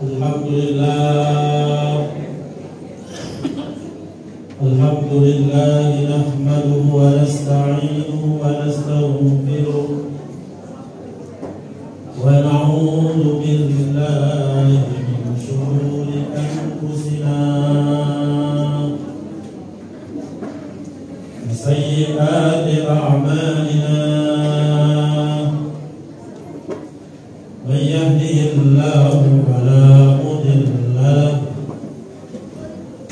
Alhamdulillah nahmaduhu wa nasta'inuhu wa nastaghfiruh wa na'udzu billahi min shururi anfusina wa sayyi'ati a'malina. Man yahdihillahu fala mudilla lahu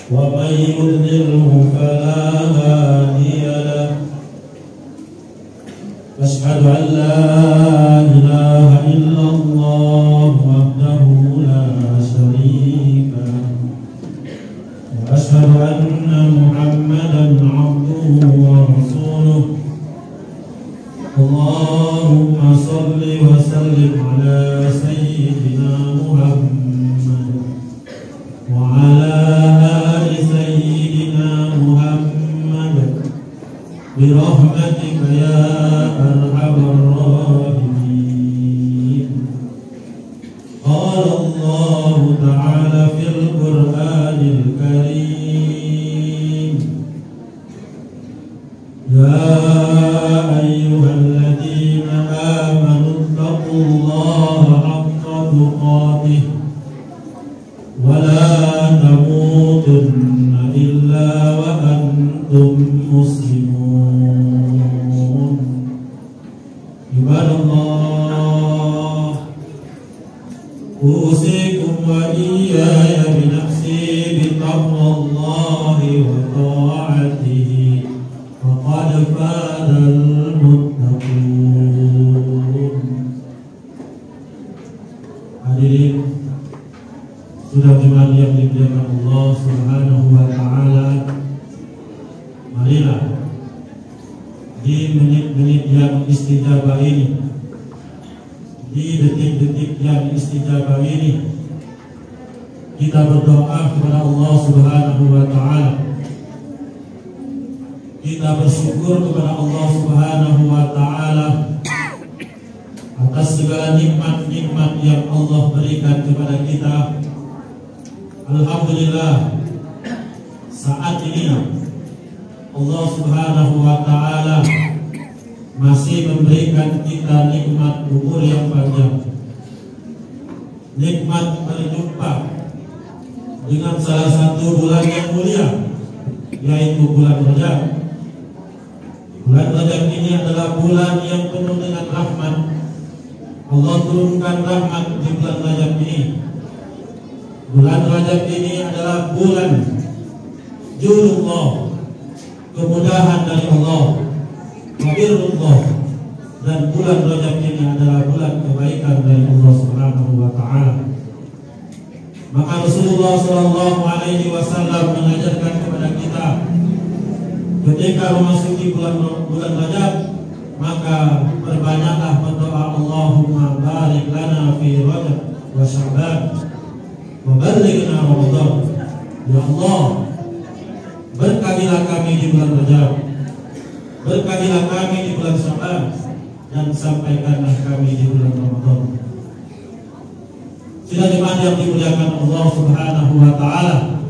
ومن يضلله فلا هادي له أشهد أن لا إله إلا الله وحده لا شريك له وأشهد أن محمدا عبده ورسوله اللهم صل وسلم على سيدنا محمد وعلى برحمتك يا أرحم الراحمين. قال الله تعالى في القرآن الكريم يا أيها الذين آمنوا اتقوا الله حق تقاته ولا تموتن إلا وأنتم مسلمون. Ibadallah, usikum wa iyaya binafsi bitaqwallahi wa ta'atihi faqad fazal muttaqun. Hadirin sudah jemaah yang dimuliakan Allah Subhanahu wa taala, marilah di menit-menit yang istijabah ini, di detik-detik yang istijabah ini, kita berdoa kepada Allah Subhanahu wa taala. Kita bersyukur kepada Allah Subhanahu wa taala atas segala nikmat-nikmat yang Allah berikan kepada kita. Alhamdulillah, saat ini Allah Subhanahu wa taala masih memberikan kita nikmat umur yang panjang, nikmat berjumpa dengan salah satu bulan yang mulia, yaitu bulan Rajab. Bulan Rajab ini adalah bulan yang penuh dengan rahmat. Allah turunkan rahmat di bulan Rajab ini. Bulan Rajab ini adalah bulan Julullah, kemudahan dari Allah, Wabirullah, dan bulan Rajab ini adalah bulan kebaikan dari Allah Subhanahu wa taala. Maka Rasulullah sallallahu alaihi wasallam mengajarkan kepada kita, ketika memasuki bulan Rajab, maka berbanyaklah berdoa, Allahumma barik lana fi Rajab wa Sya'ban wa ballighna Ramadan. Ya Allah, berkahilah kami di bulan Rajab, berkahilah kami di bulan Sya'ban, dan sampaikanlah kami di bulan Ramadan. Sidang jemaah yang dimuliakan Allah Subhanahu wa taala,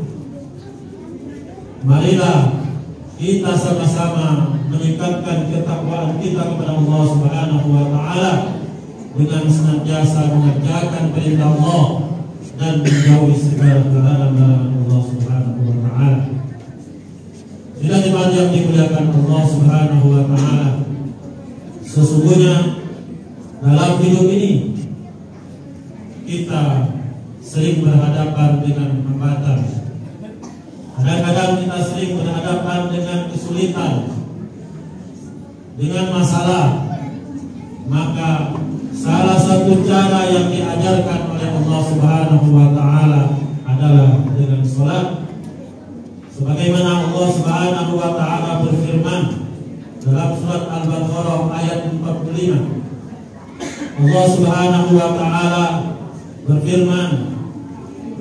marilah kita sama-sama meningkatkan ketakwaan kita kepada Allah Subhanahu wa taala dengan senantiasa mengerjakan perintah Allah dan menjauhi segala larangan Allah Subhanahu wa taala. Sidang jemaah yang dimuliakan Allah Subhanahu wa taala, sesungguhnya dalam hidup ini kita sering berhadapan dengan hambatan. Kadang-kadang kita sering berhadapan dengan kesulitan, dengan masalah. Maka salah satu cara yang diajarkan oleh Allah Subhanahu wa taala adalah dengan salat. Sebagaimana Allah Subhanahu wa taala berfirman dalam surat Al-Baqarah ayat 45. Allah Subhanahu wa taala berfirman,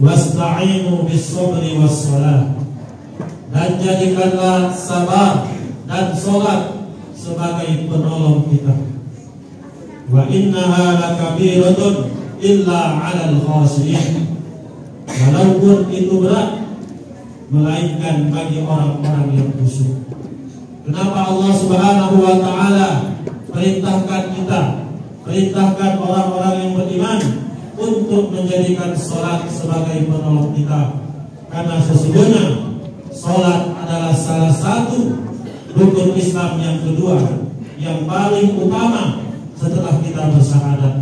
wasta'inu bis-sabri was-salah, dan jadikanlah sabar dan salat sebagai penolong kita. Wa innaha lakabiratun illa 'alal khashiyin, walaupun itu berat, melainkan bagi orang-orang yang khusyuk. Kenapa Allah Subhanahu wa taala perintahkan kita, perintahkan orang-orang yang beriman untuk menjadikan salat sebagai penolong kita? Karena sesungguhnya salat adalah salah satu rukun Islam yang kedua, yang paling utama setelah kita bersyahadat.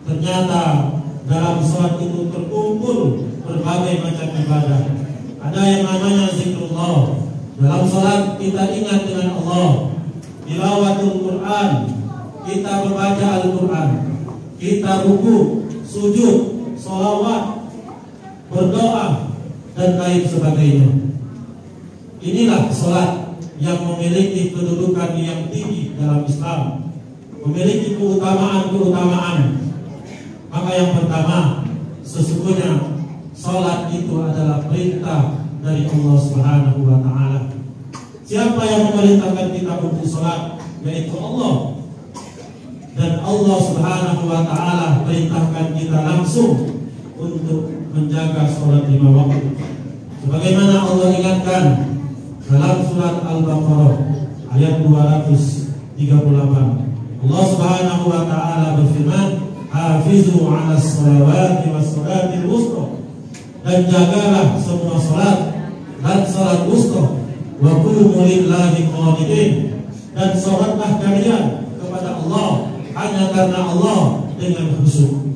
Ternyata dalam salat itu terkumpul berbagai macam ibadah. Ada yang namanya zikrullah. Dalam salat kita ingat dengan Allah. Tilawatul Quran, kita membaca Al-Quran, kita ruku, sujud, sholawat, berdoa, dan lain sebagainya. Inilah salat yang memiliki kedudukan yang tinggi dalam Islam, memiliki keutamaan-keutamaan. Maka yang pertama, sesungguhnya salat itu adalah perintah dari Allah Subhanahu wa taala. Siapa yang memerintahkan kita untuk salat? Yaitu Allah. Dan Allah Subhanahu wa taala perintahkan kita langsung untuk menjaga salat 5 waktu. Sebagaimana Allah ingatkan dalam surat Al-Baqarah ayat 238. Allah Subhanahu wa taala berfirman, "Hafizu 'alas shalawati was salatil wusta." Dan jagalah semua salat dan salat wusta. Wa qumu lillahi qanitin. Dan salatlah kalian kepada Allah hanya karena Allah dengan khusyuk.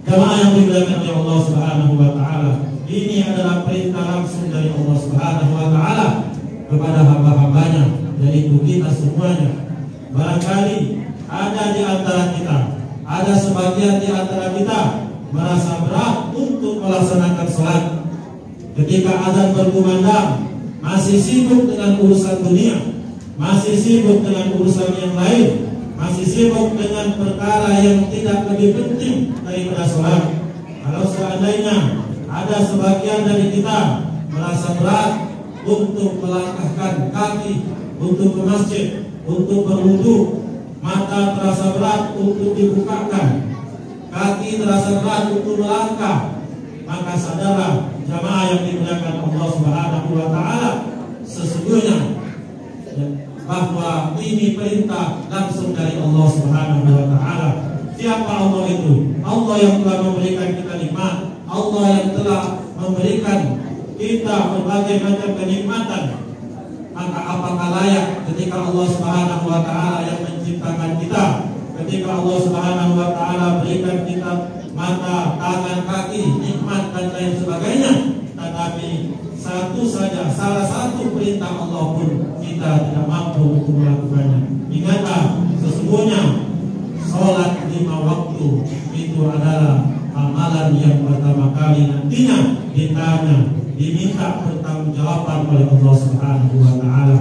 Jemaah yang dimuliakan oleh Allah Subhanahu wa taala, ini adalah perintah langsung dari Allah Subhanahu wa taala kepada hamba-hambanya, yaitu kita semuanya. Barangkali ada di antara kita, ada sebagian di antara kita merasa berat untuk melaksanakan salat. Ketika azan berkumandang, masih sibuk dengan urusan dunia, masih sibuk dengan urusan yang lain, masih sibuk dengan perkara yang tidak lebih penting daripada salat. Kalau seandainya ada sebagian dari kita merasa berat untuk melangkahkan kaki, untuk ke masjid, untuk berwudu, mata terasa berat untuk dibukakan, kaki terasa berat untuk melangkah, maka sadarlah jamaah yang dimuliakan Allah Subhanahu wa taala, sesungguhnya bahwa ini perintah langsung dari Allah Subhanahu wa taala. Siapa Allah itu? Allah yang telah memberikan kita nikmat, Allah yang telah memberikan kita berbagai macam kenikmatan. Maka apakah layak ketika Allah Subhanahu wa taala yang menciptakan kita, ketika Allah Subhanahu wa taala berikan kita mata, tangan, kaki, nikmat dan lain sebagainya, tetapi salah satu perintah Allah pun kita tidak mampu untuk melakukannya. Ingatlah, sesungguhnya salat 5 waktu itu adalah amalan yang pertama kali nantinya diminta pertanggungjawaban oleh Allah Subhanahu wa taala.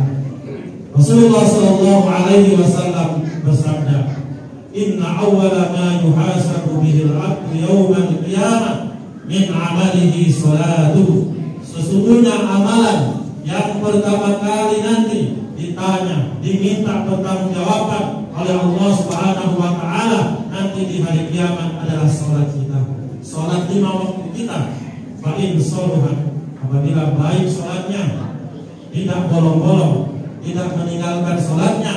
Rasulullah sallallahu alaihi wasallam bersabda, "Inna awwala ma yuhasabu bihi al-'abdu yawmal qiyamah min 'amalihi salatuhu." Sesungguhnya amalan yang pertama kali nanti diminta pertanggungjawaban oleh Allah Subhanahu wa taala nanti di hari kiamat adalah salat kita. Salat 5 waktu kita. Fa in sholahat, apabila baik salatnya, tidak bolong-bolong, tidak meninggalkan salatnya,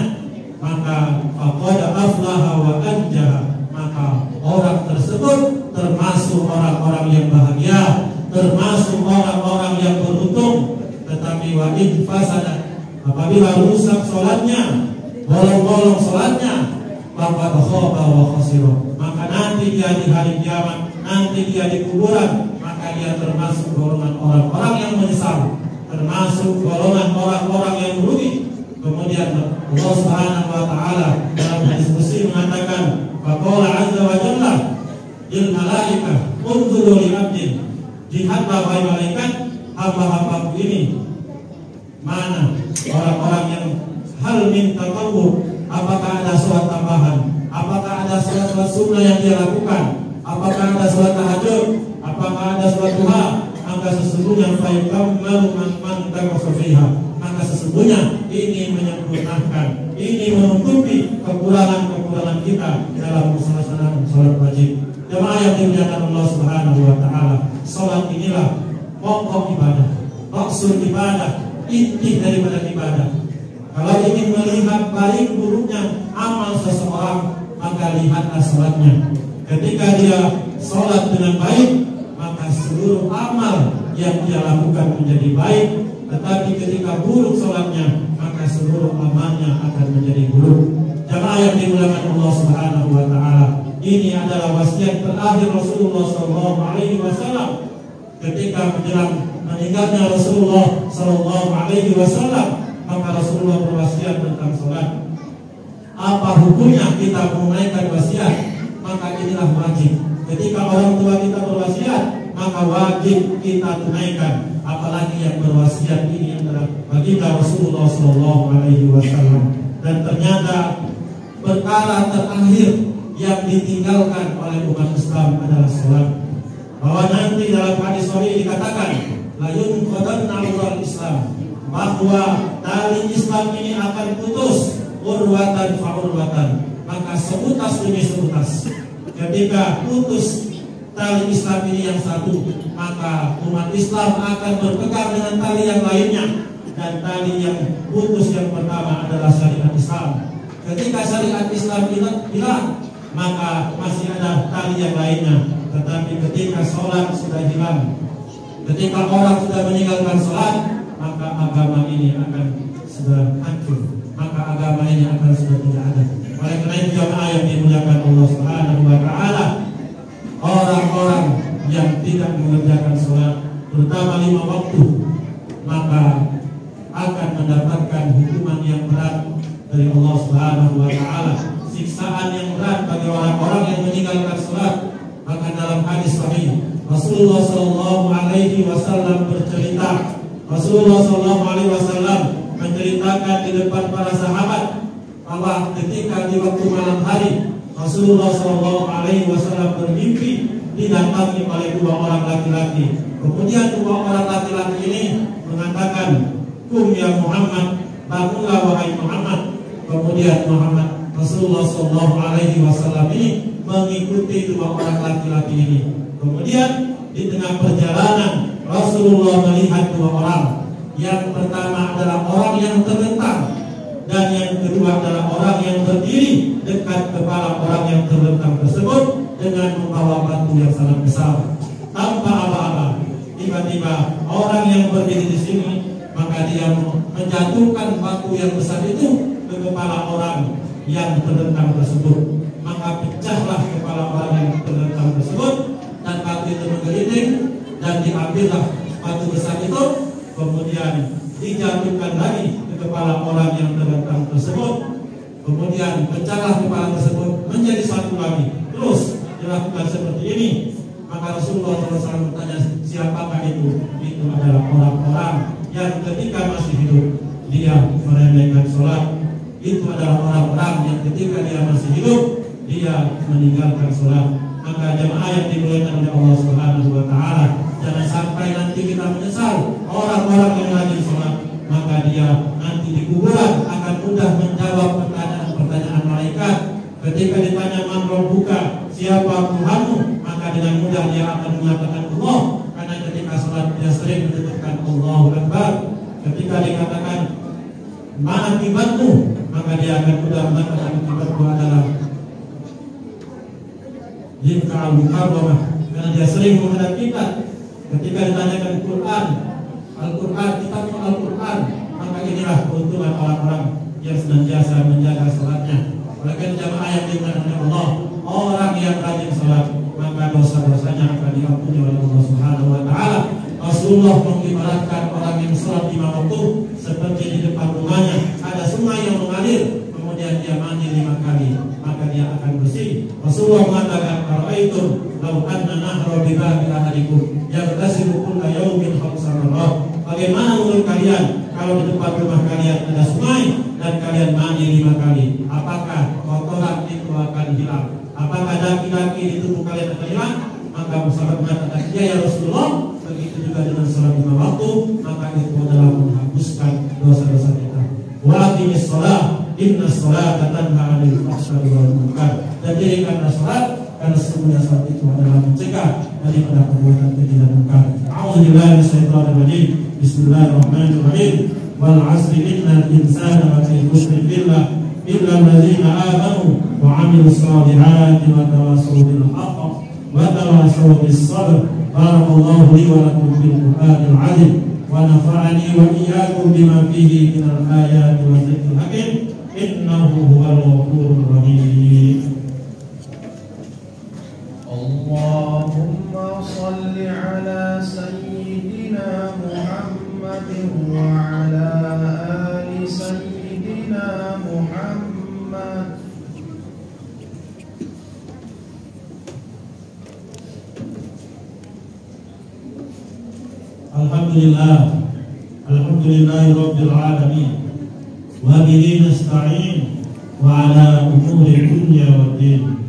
maka faqad aflaha wa anjaha, maka orang tersebut termasuk orang-orang yang bahagia, termasuk orang-orang yang beruntung. Tetapi wa in fasadat, apabila rusak salatnya, bolong-bolong salatnya, faqad khaba wa khasira, maka nanti dia di hari kiamat, nanti dia di kuburan, maka dia termasuk golongan orang-orang yang menyesal, termasuk golongan orang-orang yang merugi. Kemudian Allah Subhanahu wa taala dalam hadis Qudsi mengatakan, faqala azza wa jalla lil malaikah unzuru li 'abdin, lihatlah wahai malaikat hamba-hambaku ini, mana orang-orang yang hal min tatawwu, apakah ada salat tambahan, apakah ada salat sunnah yang dia lakukan, apakah ada salat tahajud, apakah ada salat duha, maka sesungguhnya fayukammalu man taqafiha, maka sesungguhnya ini menyempurnakan, ini menutupi kekurangan-kekurangan kita dalam melaksanakan salat wajib. Jemaah yang dimuliakan Allah Subhanahu wa taala, salat inilah pokok ibadah, maksud ibadah, inti daripada ibadah. Kalau ingin melihat baik buruknya amal seseorang, maka lihatlah sholatnya. Ketika dia sholat dengan baik, maka seluruh amal yang dia lakukan menjadi baik. Tetapi ketika buruk sholatnya, maka seluruh amalnya akan menjadi buruk. Jamaah yang dimuliakan Allah Subhanahu wa Ta'ala, ini adalah wasiat terakhir Rasulullah SAW ketika menjelang meninggalnya Rasulullah SAW. Maka Rasulullah berwasiat tentang sholat. Apa hukumnya kita menunaikan wasiat? Maka inilah wajib. Ketika orang tua kita berwasiat, maka wajib kita tunaikan. Apalagi yang berwasiat ini adalah baginda Rasulullah SAW. Dan ternyata perkara terakhir yang ditinggalkan oleh umat Islam adalah sholat. Bahwa nanti dalam hadis sahih dikatakan, la yunqadanna al Islam, bahwa tali Islam ini akan putus urwatan fa urwatan, maka sebutas demi sebutas. Ketika putus tali Islam ini yang satu, maka umat Islam akan berpegang dengan tali yang lainnya. Dan tali yang putus yang pertama adalah syariat Islam. Ketika syariat Islam hilang, maka masih ada tali yang lainnya. Tetapi ketika sholat sudah hilang, ketika orang sudah meninggalkan sholat, maka agama ini akan sudah hancur, maka agama ini akan sudah tidak ada. Oleh karena itu jamaah yang dimuliakan Allah Subhanahu wa Ta'ala, orang-orang yang tidak mengerjakan sholat, terutama 5 waktu, maka akan mendapatkan hukuman yang berat dari Allah Subhanahu wa Ta'ala, siksaan yang berat bagi orang-orang yang meninggalkan sholat. Maka dalam hadis sahih Rasulullah SAW bercerita, Rasulullah SAW menceritakan di depan para sahabat bahwa ketika di waktu malam hari Rasulullah SAW bermimpi didatangi oleh 2 orang laki-laki. Kemudian 2 orang laki-laki ini mengatakan, "Kum ya Muhammad, bangunlah wahai Muhammad." Kemudian Rasulullah SAW ini mengikuti 2 orang laki-laki ini. Kemudian di tengah perjalanan Rasulullah melihat 2 orang. Yang pertama adalah orang yang terlentang, dan yang kedua adalah orang yang berdiri dekat kepala orang yang terlentang tersebut dengan membawa batu yang sangat besar tanpa aba-aba. Tiba-tiba orang yang berdiri di sini, maka dia menjatuhkan batu yang besar itu ke kepala orang yang terlentang tersebut. Maka pecahlah kepala orang yang terlentang tersebut, dan batu itu menggelinding, dan diambillah batu besar itu, kemudian dijatuhkan lagi ke kepala orang yang terlentang tersebut. Kemudian pecahlah kepala tersebut menjadi satu lagi. Terus dilakukan seperti ini. Maka Rasulullah SAW bertanya, siapakah itu? Itu adalah orang-orang yang ketika masih hidup dia meremehkan sholat. Itu adalah orang-orang yang ketika dia masih hidup dia meninggalkan sholat. Maka jemaah yang dimuliakan oleh Allah Subhanahu wa Ta'ala, jangan sampai nanti kita menyesal orang-orang yang rajin sholat. Maka dia nanti di kuburan akan mudah menjawab pertanyaan-pertanyaan malaikat. Ketika ditanya man rabbuka, siapa Tuhanmu, maka dengan mudah dia akan mengatakan Allah, karena ketika sholat dia sering menyebutkan Allahu Akbar. Ketika dikatakan ma akibatmu, maka dia akan mudah mengatakan akibatmu adalah Jika al-mukarramah, karena dia sering menghadap kita. Ketika ditanyakan Al-Quran, kitab Al-Quran, maka inilah keuntungan orang-orang yang senantiasa menjaga salatnya. Oleh karena jamaah yang dimuliakan Allah, orang yang rajin salat, maka dosa-dosanya akan diampuni oleh Allah Subhanahu wa Ta'ala. Rasulullah mengibaratkan orang yang salat 5 waktu seperti di depan rumahnya ada sungai yang mengalir, kemudian dia mandi 5 kali, maka dia akan bersih. Rasulullah mengatakan, "Ara'aitum law anna nahra bi babi ahadikum yaghtasilu kulla yawmin 5 marrat." Bagaimana menurut kalian kalau di depan rumah kalian ada sungai dan kalian mandi 5 kali? Apakah kotoran itu akan hilang? Apakah daki-daki di tubuh kalian akan hilang? Maka sahabat mengatakan, "Ya ya Rasulullah." Begitu juga dengan salat 5 waktu, maka itu adalah menghapuskan dosa-dosa kita. Wa aqimis shalah, inna sholata tanha 'anil fahsya'i wal munkar. Dan dirikanlah salat, karena sesungguhnya salat itu adalah mencegah daripada perbuatan keji dan mungkar. A'udzubillahi minasyaitonir rajim. Bismillahirrahmanirrahim. Wal 'asri innal insana lafi khusrin illa alladzina amanu wa 'amilus solihati wa tawassaw bil haqq wa tawassaw bis sabr. Barakallahu li wa lakum bil Qur'anil 'azim wa nafa'ani wa iyyakum bima fihi minal ayati wa dzikril hakim. Innahu huwal ghafurur rahim. Allahumma salli ala sayyidina Muhammadin wa ala ali sayyidina Muhammad. Alhamdulillahi rabbil alamin. Wa bihi nasta'in wa ala umuri dunya waddin.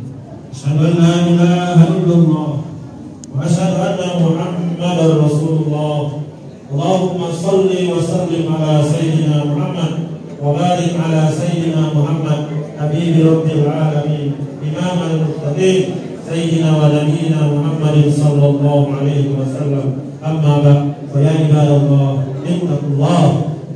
Asyhadu an la ilaha illallah wa asyhadu anna Muhammadar Rasulullah. Allahumma shalli wa sallim ala sayyidina Muhammad wa barik ala sayyidina Muhammad habibi rabbil alamin imam al-muttaqin sayyidina wa nabiyyina Muhammadin sallallahu alaihi wasallam. Amma ba'd, fa ya ibadallah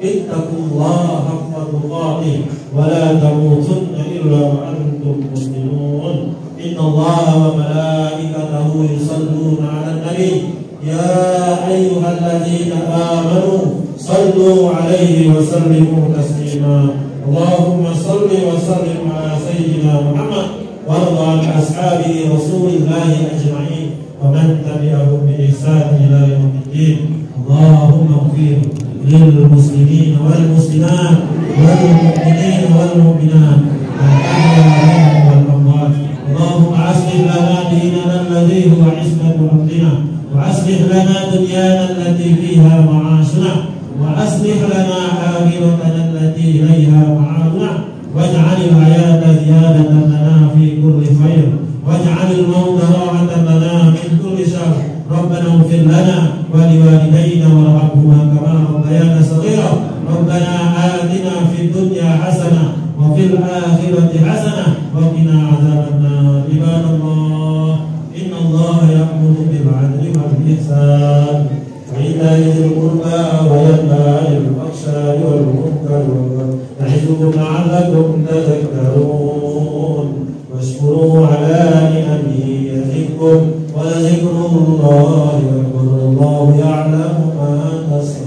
ittaqullah haqqa tuqatih wa la tamutunna illa wa antum muslimun. Innallaha wa malaikatahu yusalluna 'alan nabi ya ayyuhalladzina amanu sallu 'alaihi wa sallimu taslima. Allahumma salli wa sallim ala sayyidina Muhammad warda an ashabi rasulillahi ajma'in wa man tabi'ahum bi ihsan ila yaumiddin. Allahumma ighfir lil muslimin wal muslimat wal mu'minin wal mu'minat al-ahya'i wal amwat. Allahumma aslih lana dinana alladhi huwa 'ismatu amrina wa aslih lana dunyana allati fiha ma'ashuna wa aslih lana akhiratana allati ilayha ma'aduna waj'alil hayata ziyadatan lana fi kulli khair waj'alil mauta rahatan lana min kulli syarr. Rabbana ighfir lana wa liwalidayna warhamhuma kama rabbayana shaghira. Rabbana atina fid dunya hasanah wa fil akhirati hasanah wa qina adzabannar. Ibadallah, innallaha ya'muru bil 'adli wal ihsan wa ita'i dzil qurba wa yanha 'anil fahsya'i wal munkari wal baghi ya'idukum la'allakum tadhakkarun. Washkuru 'ala ni'amihi yazidkum wa lazikrullahi akbar. Wallahu ya'lamu ma tasna'un.